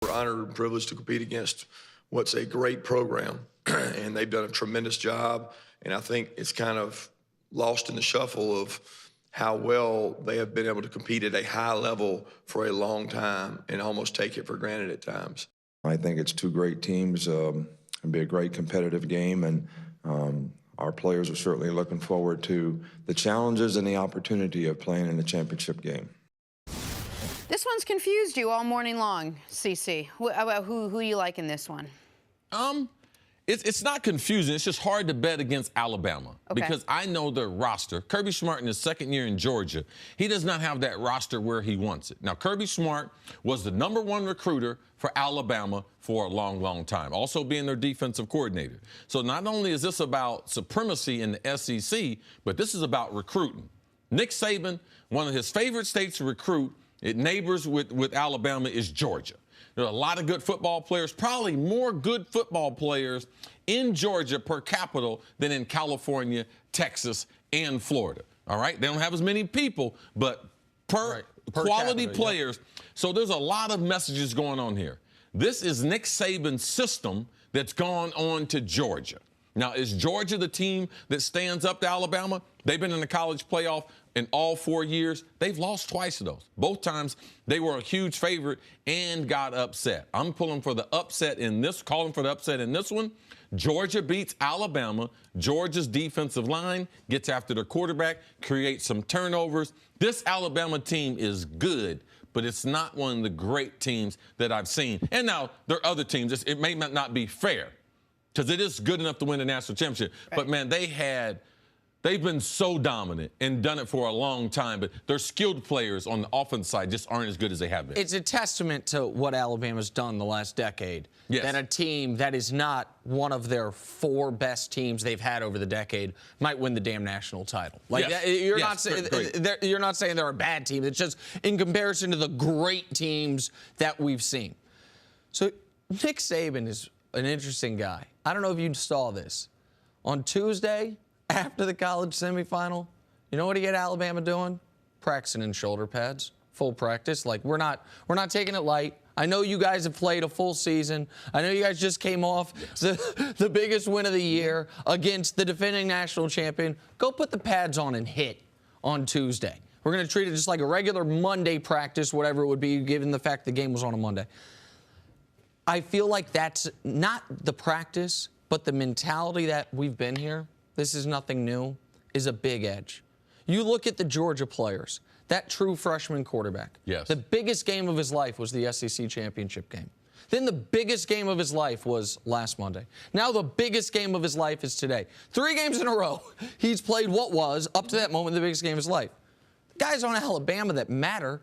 We're honored and privileged to compete against what's a great program, and they've done a tremendous job. And I think it's kind of lost in the shuffle of how well they have been able to compete at a high level for a long time and almost take it for granted at times. I think it's two great teams. It'll be a great competitive game, and our players are certainly looking forward to the challenges and the opportunity of playing in the championship game. This one's confused you all morning long, CC. Who you like in this one? It's not confusing. It's just hard to bet against Alabama because I know their roster. Kirby Smart in his second year in Georgia, he does not have that roster where he wants it. Now, Kirby Smart was the #1 recruiter for Alabama for a long, long time, also being their defensive coordinator. So not only is this about supremacy in the SEC, but this is about recruiting. Nick Saban, one of his favorite states to recruit, it neighbors with Alabama, is Georgia. There are a lot of good football players, probably more good football players in Georgia per capita than in California, Texas, and Florida. All right? They don't have as many people, but per quality capita, players. Yeah. So there's a lot of messages going on here. This is Nick Saban's system that's gone on to Georgia. Now, is Georgia the team that stands up to Alabama? They've been in the college playoff in all 4 years. They've lost twice of those. Both times they were a huge favorite and got upset. I'm pulling for the upset in this, calling for the upset in this one. Georgia beats Alabama. Georgia's defensive line gets after their quarterback, creates some turnovers. This Alabama team is good, but it's not one of the great teams that I've seen. And now there are other teams. It may not be fair, because it is good enough to win a national championship. Right. But, man, they've been so dominant and done it for a long time, but their skilled players on the offense side just aren't as good as they have been. It's a testament to what Alabama's done the last decade. Yes. That a team that is not one of their 4 best teams they've had over the decade might win the damn national title. Like, yes. You're not saying they're a bad team. It's just in comparison to the great teams that we've seen. So Nick Saban is an interesting guy. I don't know if you saw this. On Tuesday, after the college semifinal, you know what he had Alabama doing? Practicing in shoulder pads, full practice. Like, we're not taking it light. I know you guys have played a full season. I know you guys just came off the biggest win of the year against the defending national champion. Go put the pads on and hit on Tuesday. We're going to treat it just like a regular Monday practice, whatever it would be, given the fact the game was on a Monday. I feel like that's not the practice, but the mentality that we've been here, this is nothing new, is a big edge. You look at the Georgia players, that true freshman quarterback. Yes. The biggest game of his life was the SEC championship game. Then the biggest game of his life was last Monday. Now the biggest game of his life is today. 3 games in a row, he's played what was, up to that moment, the biggest game of his life. The guys on Alabama that matter,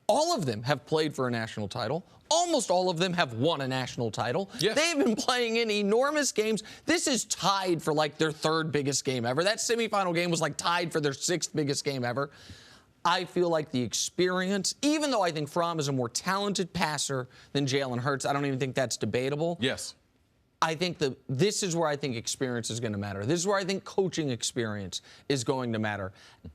all of them have played for a national title. Almost all of them have won a national title. Yes. They've been playing in enormous games. This is tied for like their 3rd biggest game ever. That semifinal game was like tied for their 6th biggest game ever. I feel like the experience, even though I think Fromm is a more talented passer than Jalen Hurts, I don't even think that's debatable. Yes. I think this is where I think experience is going to matter. This is where I think coaching experience is going to matter.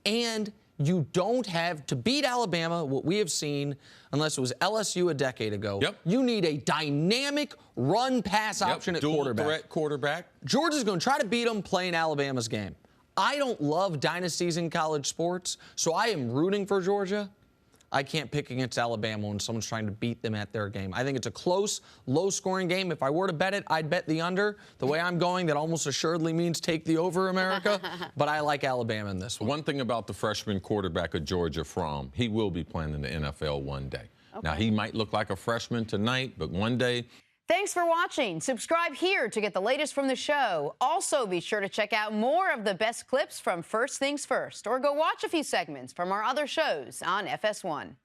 And you don't have to beat Alabama, what we have seen, unless it was LSU a decade ago. Yep. You need a dynamic run-pass option at quarterback. Dual threat quarterback. Georgia's going to try to beat them playing Alabama's game. I don't love dynasties in college sports, so I am rooting for Georgia. I can't pick against Alabama when someone's trying to beat them at their game. I think it's a close, low-scoring game. If I were to bet it, I'd bet the under. The way I'm going, that almost assuredly means take the over, America. But I like Alabama in this one. One thing about the freshman quarterback of Georgia, Fromm, he will be playing in the NFL one day. Okay. Now, he might look like a freshman tonight, but one day. Thanks for watching. Subscribe here to get the latest from the show. Also, be sure to check out more of the best clips from First Things First, or go watch a few segments from our other shows on FS1.